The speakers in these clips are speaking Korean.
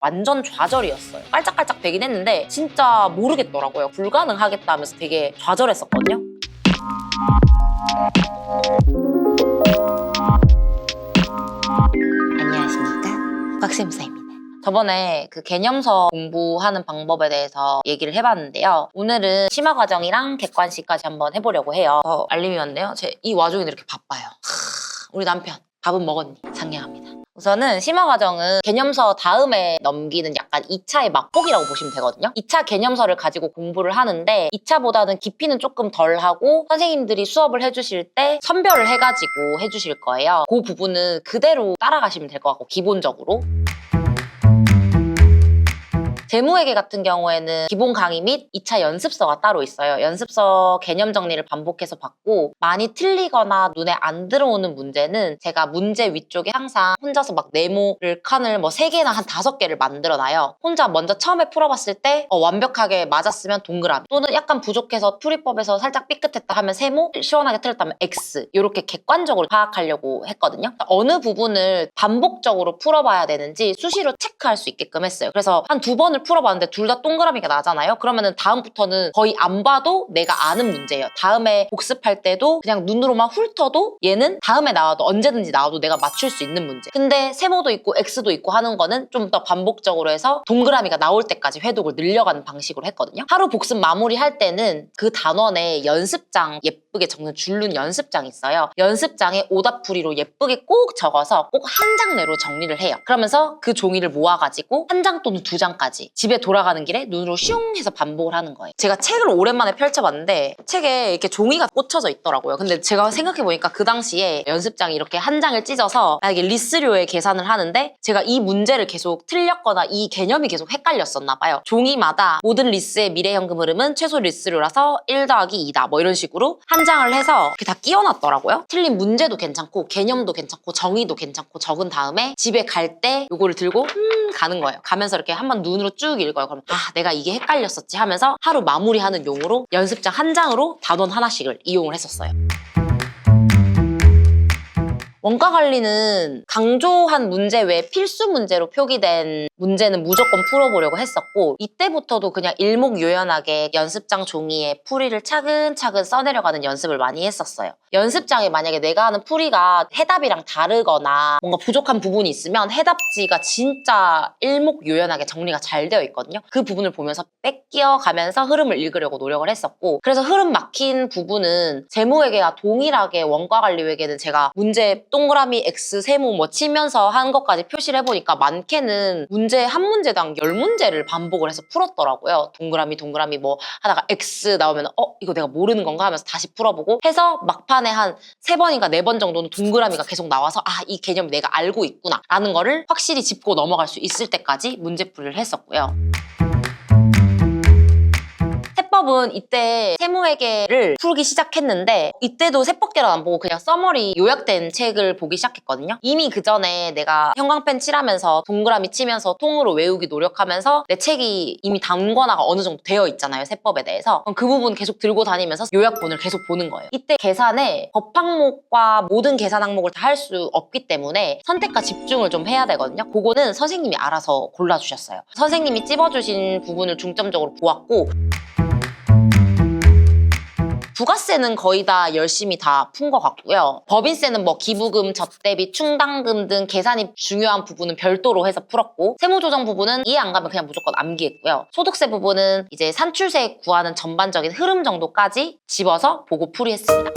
완전 좌절이었어요. 깔짝깔짝 되긴 했는데 진짜 모르겠더라고요. 불가능하겠다 하면서 되게 좌절했었거든요. 안녕하십니까, 곽쌤사입니다. 저번에 그 개념서 공부하는 방법에 대해서 얘기를 해봤는데요. 오늘은 심화 과정이랑 객관식까지 한번 해보려고 해요. 알림이 왔네요. 이 와중에 이렇게 바빠요. 우리 남편 밥은 먹었니? 상냥합니다. 우선은 심화 과정은 개념서 다음에 넘기는 약간 2차의 맛보기라고 보시면 되거든요. 2차 개념서를 가지고 공부를 하는데 2차보다는 깊이는 조금 덜 하고 선생님들이 수업을 해주실 때 선별을 해가지고 해주실 거예요. 그 부분은 그대로 따라가시면 될 것 같고, 기본적으로. 재무회계 같은 경우에는 기본 강의 및 2차 연습서가 따로 있어요. 연습서 개념 정리를 반복해서 받고 많이 틀리거나 눈에 안 들어오는 문제는 제가 문제 위쪽에 항상 혼자서 막 네모를 칸을 뭐 3개나 한 5개를 만들어놔요. 혼자 먼저 처음에 풀어봤을 때 완벽하게 맞았으면 동그라미, 또는 약간 부족해서 풀이법에서 살짝 삐끗했다 하면 세모, 시원하게 틀렸다면 X, 이렇게 객관적으로 파악하려고 했거든요. 어느 부분을 반복적으로 풀어봐야 되는지 수시로 체크할 수 있게끔 했어요. 그래서 한 2번을 풀어봤는데 둘 다 동그라미가 나잖아요. 그러면은 다음부터는 거의 안 봐도 내가 아는 문제예요. 다음에 복습할 때도 그냥 눈으로만 훑어도 얘는 다음에 나와도 언제든지 나와도 내가 맞출 수 있는 문제. 근데 세모도 있고 X도 있고 하는 거는 좀 더 반복적으로 해서 동그라미가 나올 때까지 회독을 늘려가는 방식으로 했거든요. 하루 복습 마무리할 때는 그 단원에 연습장, 예쁘게 적는 줄눈 연습장이 있어요. 연습장에 오답풀이로 예쁘게 꼭 적어서 꼭 한 장 내로 정리를 해요. 그러면서 그 종이를 모아가지고 1장 또는 2장까지 집에 돌아가는 길에 눈으로 슝 해서 반복을 하는 거예요. 제가 책을 오랜만에 펼쳐봤는데 책에 이렇게 종이가 꽂혀져 있더라고요. 근데 제가 생각해보니까 그 당시에 연습장에 이렇게 한 장을 찢어서 만약에 리스료에 계산을 하는데 제가 이 문제를 계속 틀렸거나 이 개념이 계속 헷갈렸었나 봐요. 종이마다 모든 리스의 미래현금 흐름은 최소 리스료라서 1 더하기 2다 뭐 이런 식으로 한 장을 해서 이렇게 다 끼워놨더라고요. 틀린 문제도 괜찮고 개념도 괜찮고 정의도 괜찮고 적은 다음에 집에 갈 때 요거를 들고 가는 거예요. 가면서 이렇게 한번 눈으로 쭉 읽어요. 그럼 내가 이게 헷갈렸었지 하면서 하루 마무리하는 용으로 연습장 한 장으로 단원 하나씩을 이용을 했었어요. 원가 관리는 강조한 문제 외에 필수 문제로 표기된 문제는 무조건 풀어보려고 했었고, 이때부터도 그냥 일목요연하게 연습장 종이에 풀이를 차근차근 써내려가는 연습을 많이 했었어요. 연습장에 만약에 내가 하는 풀이가 해답이랑 다르거나 뭔가 부족한 부분이 있으면 해답지가 진짜 일목요연하게 정리가 잘 되어 있거든요. 그 부분을 보면서 뺏겨가면서 흐름을 읽으려고 노력을 했었고, 그래서 흐름 막힌 부분은 재무회계와 동일하게 원가관리회계는 제가 문제 동그라미 X 세모 뭐 치면서 한 것까지 표시를 해보니까 많게는 한 문제당 10문제를 반복을 해서 풀었더라고요. 동그라미 뭐 하다가 X 나오면 이거 내가 모르는 건가 하면서 다시 풀어보고 해서 막판에 한 3번인가 4번 정도는 동그라미가 계속 나와서 이 개념 내가 알고 있구나 라는 거를 확실히 짚고 넘어갈 수 있을 때까지 문제풀이를 했었고요. 세법은 이때 세무회계를 풀기 시작했는데 이때도 세법계란 안 보고 그냥 서머리 요약된 책을 보기 시작했거든요. 이미 그 전에 내가 형광펜 칠하면서 동그라미 치면서 통으로 외우기 노력하면서 내 책이 이미 단권화가 어느 정도 되어 있잖아요, 세법에 대해서. 그럼 그 부분 계속 들고 다니면서 요약본을 계속 보는 거예요. 이때 계산에 법 항목과 모든 계산 항목을 다 할 수 없기 때문에 선택과 집중을 좀 해야 되거든요. 그거는 선생님이 알아서 골라주셨어요. 선생님이 찝어주신 부분을 중점적으로 보았고, 부가세는 거의 다 열심히 다 푼 것 같고요. 법인세는 뭐 기부금, 젖대비, 충당금 등 계산이 중요한 부분은 별도로 해서 풀었고, 세무조정 부분은 이해 안 가면 그냥 무조건 암기했고요. 소득세 부분은 이제 산출세 구하는 전반적인 흐름 정도까지 집어서 보고 풀이했습니다.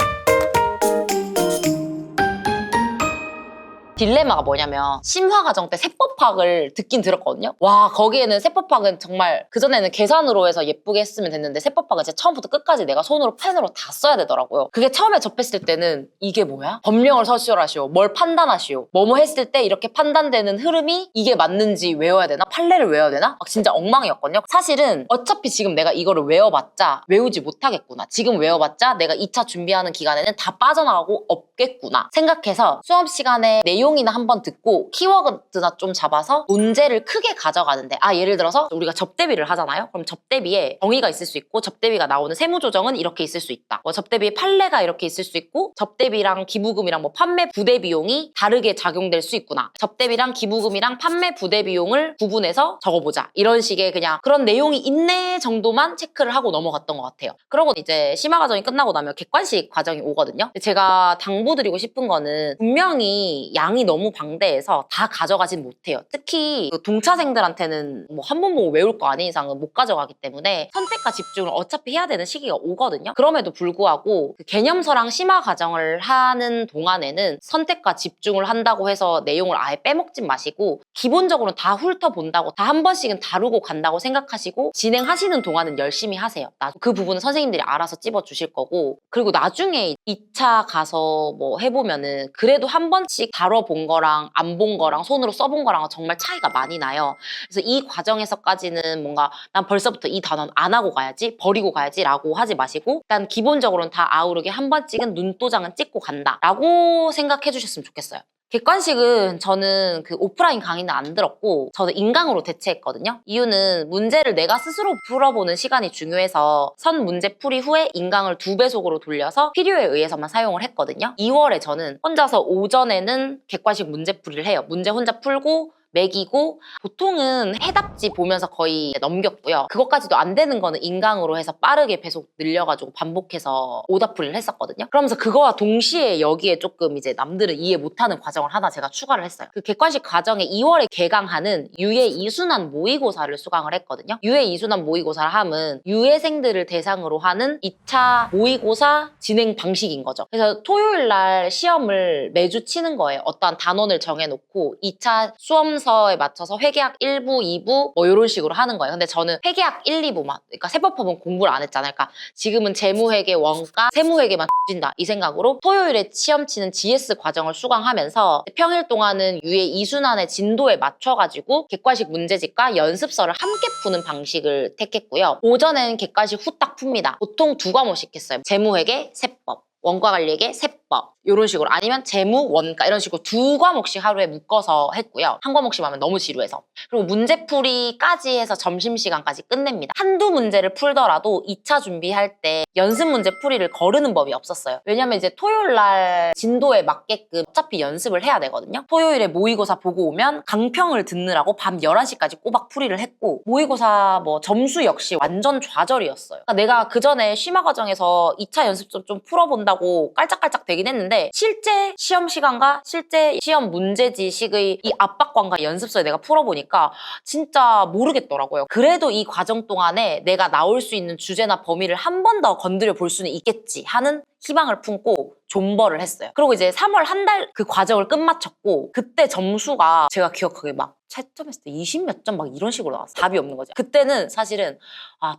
딜레마가 뭐냐면 심화 과정 때 세법학을 듣긴 들었거든요. 와, 거기에는 세법학은 정말 그전에는 계산으로 해서 예쁘게 했으면 됐는데 세법학은 진짜 처음부터 끝까지 내가 손으로 펜으로 다 써야 되더라고요. 그게 처음에 접했을 때는 이게 뭐야? 법령을 서술하시오, 뭘 판단하시오, 뭐뭐 했을 때 이렇게 판단되는 흐름이 이게 맞는지 외워야 되나? 판례를 외워야 되나? 막 진짜 엉망이었거든요. 사실은 어차피 지금 내가 이거를 외워봤자 외우지 못하겠구나, 지금 외워봤자 내가 2차 준비하는 기간에는 다 빠져나가고 없겠구나 생각해서 수업 시간에 내용 내용이나 한번 듣고 키워드나 좀 잡아서 문제를 크게 가져가는데, 예를 들어서 우리가 접대비를 하잖아요. 그럼 접대비에 정의가 있을 수 있고 접대비가 나오는 세무조정은 이렇게 있을 수 있다. 뭐 접대비의 판례가 이렇게 있을 수 있고 접대비랑 기부금이랑 뭐 판매 부대 비용이 다르게 작용될 수 있구나. 접대비랑 기부금이랑 판매 부대 비용을 구분해서 적어보자. 이런 식의 그냥 그런 내용이 있네 정도만 체크를 하고 넘어갔던 것 같아요. 그러고 이제 심화 과정이 끝나고 나면 객관식 과정이 오거든요. 제가 당부드리고 싶은 거는 분명히 양이 너무 방대해서 다 가져가진 못해요. 특히 그 동차생들한테는 뭐 한 번 보고 외울 거 아닌 이상은 못 가져가기 때문에 선택과 집중을 어차피 해야 되는 시기가 오거든요. 그럼에도 불구하고 그 개념서랑 심화 과정을 하는 동안에는 선택과 집중을 한다고 해서 내용을 아예 빼먹진 마시고 기본적으로는 다 훑어본다고 다 한 번씩은 다루고 간다고 생각하시고 진행하시는 동안은 열심히 하세요. 그 부분은 선생님들이 알아서 찝어주실 거고, 그리고 나중에 2차 가서 뭐 해보면은 그래도 한 번씩 다뤄본 거랑 안 본 거랑 손으로 써본 거랑은 정말 차이가 많이 나요. 그래서 이 과정에서까지는 뭔가 난 벌써부터 이 단어는 안 하고 가야지, 버리고 가야지 라고 하지 마시고 일단 기본적으로는 다 아우르게 한 번씩은 눈도장은 찍고 간다 라고 생각해 주셨으면 좋겠어요. 객관식은 저는 그 오프라인 강의는 안 들었고 저는 인강으로 대체했거든요. 이유는 문제를 내가 스스로 풀어보는 시간이 중요해서 선 문제 풀이 후에 인강을 2배속으로 돌려서 필요에 의해서만 사용을 했거든요. 2월에 저는 혼자서 오전에는 객관식 문제 풀이를 해요. 문제 혼자 풀고 매기고 보통은 해답지 보면서 거의 넘겼고요. 그것까지도 안 되는 거는 인강으로 해서 빠르게 배속 늘려가지고 반복해서 오답풀이를 했었거든요. 그러면서 그거와 동시에 여기에 조금 이제 남들은 이해 못하는 과정을 하나 제가 추가를 했어요. 그 객관식 과정에 2월에 개강하는 유예 이순환 모의고사를 수강을 했거든요. 유예 이순환 모의고사를 하면 유예생들을 대상으로 하는 2차 모의고사 진행 방식인 거죠. 그래서 토요일 날 시험을 매주 치는 거예요. 어떠한 단원을 정해놓고 2차 수험 서에 맞춰서 회계학 1부, 2부 뭐 이런 식으로 하는 거예요. 근데 저는 회계학 1, 2부만, 그러니까 세법법은 공부를 안 했잖아요. 그러니까 지금은 재무회계, 원가, 세무회계만 진다 이 생각으로 토요일에 시험 치는 GS 과정을 수강하면서 평일 동안은 유예 이순환의 진도에 맞춰가지고 객관식 문제집과 연습서를 함께 푸는 방식을 택했고요. 오전에는 객관식 후딱 풉니다. 보통 2과목씩 했어요. 재무회계, 세법. 원가관리회계, 세법 이런 식으로, 아니면 재무, 원가 이런 식으로 2과목씩 하루에 묶어서 했고요. 한 과목씩 하면 너무 지루해서. 그리고 문제풀이까지 해서 점심시간까지 끝냅니다. 한두 문제를 풀더라도 2차 준비할 때 연습 문제 풀이를 거르는 법이 없었어요. 왜냐면 이제 토요일 날 진도에 맞게끔 어차피 연습을 해야 되거든요. 토요일에 모의고사 보고 오면 강평을 듣느라고 밤 11시까지 꼬박 풀이를 했고, 모의고사 뭐 점수 역시 완전 좌절이었어요. 그러니까 내가 그 전에 심화 과정에서 2차 연습 좀 풀어본다고 깔짝깔짝 되긴 했는데 실제 시험 시간과 실제 시험 문제지식의 이 압박감과 연습서에 내가 풀어보니까 진짜 모르겠더라고요. 그래도 이 과정 동안에 내가 나올 수 있는 주제나 범위를 한 번 더 건드려 볼 수는 있겠지 하는 희망을 품고 존버를 했어요. 그리고 이제 3월 한 달 그 과정을 끝마쳤고, 그때 점수가 제가 기억하기에 막 채점했을 때 20 몇 점 막 이런 식으로 나왔어요. 답이 없는 거죠. 그때는 사실은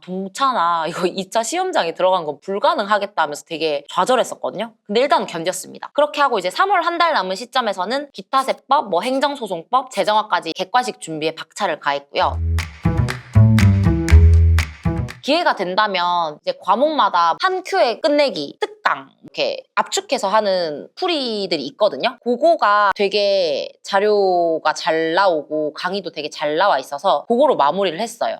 동차나 이거 2차 시험장에 들어간 건 불가능하겠다 하면서 되게 좌절했었거든요. 근데 일단은 견뎠습니다. 그렇게 하고 이제 3월 한 달 남은 시점에서는 기타세법, 뭐 행정소송법, 재정학까지 객관식 준비에 박차를 가했고요. 기회가 된다면 이제 과목마다 한 큐에 끝내기, 특강 이렇게 압축해서 하는 풀이들이 있거든요. 그거가 되게 자료가 잘 나오고 강의도 되게 잘 나와 있어서 그거로 마무리를 했어요.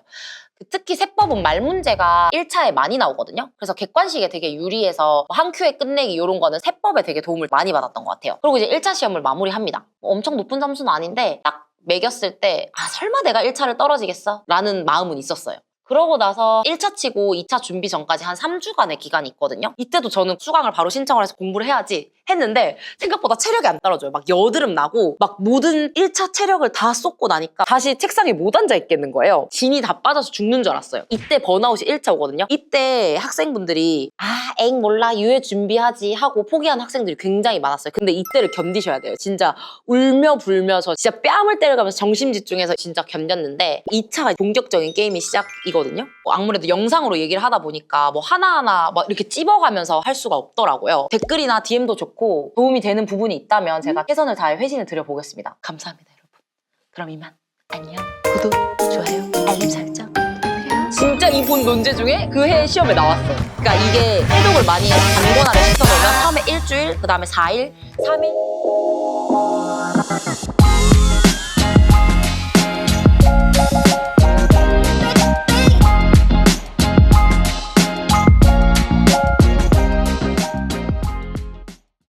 특히 세법은 말문제가 1차에 많이 나오거든요. 그래서 객관식에 되게 유리해서 한 큐에 끝내기 이런 거는 세법에 되게 도움을 많이 받았던 것 같아요. 그리고 이제 1차 시험을 마무리합니다. 엄청 높은 점수는 아닌데 딱 매겼을 때 설마 내가 1차를 떨어지겠어? 라는 마음은 있었어요. 그러고 나서 1차 치고 2차 준비 전까지 한 3주간의 기간이 있거든요. 이때도 저는 수강을 바로 신청을 해서 공부를 해야지 했는데 생각보다 체력이 안 따라줘요. 막 여드름 나고 막 모든 1차 체력을 다 쏟고 나니까 다시 책상에 못 앉아 있겠는 거예요. 진이 다 빠져서 죽는 줄 알았어요. 이때 번아웃이 1차 오거든요. 이때 학생분들이 엥 몰라 유예 준비하지 하고 포기한 학생들이 굉장히 많았어요. 근데 이때를 견디셔야 돼요. 진짜 울며 불며 저 진짜 뺨을 때려가면서 정신 집중해서 진짜 견뎠는데 2차가 본격적인 게임이 시작이거든요. 아무래도 영상으로 얘기를 하다 보니까 뭐 하나하나 막 이렇게 찝어가면서 할 수가 없더라고요. 댓글이나 DM도 좋고 도움이 되는 부분이 있다면 제가 최선을 다해 회신을 드려보겠습니다. 감사합니다, 여러분. 그럼 이만 안녕. 구독, 좋아요, 알림 설정 부탁드려요. 진짜 이 본 논제 중에 그 해 시험에 나왔어. 그러니까 이게 해독을 많이 단권화를 시켜놓으면 처음에 일주일, 그 다음에 4일, 3일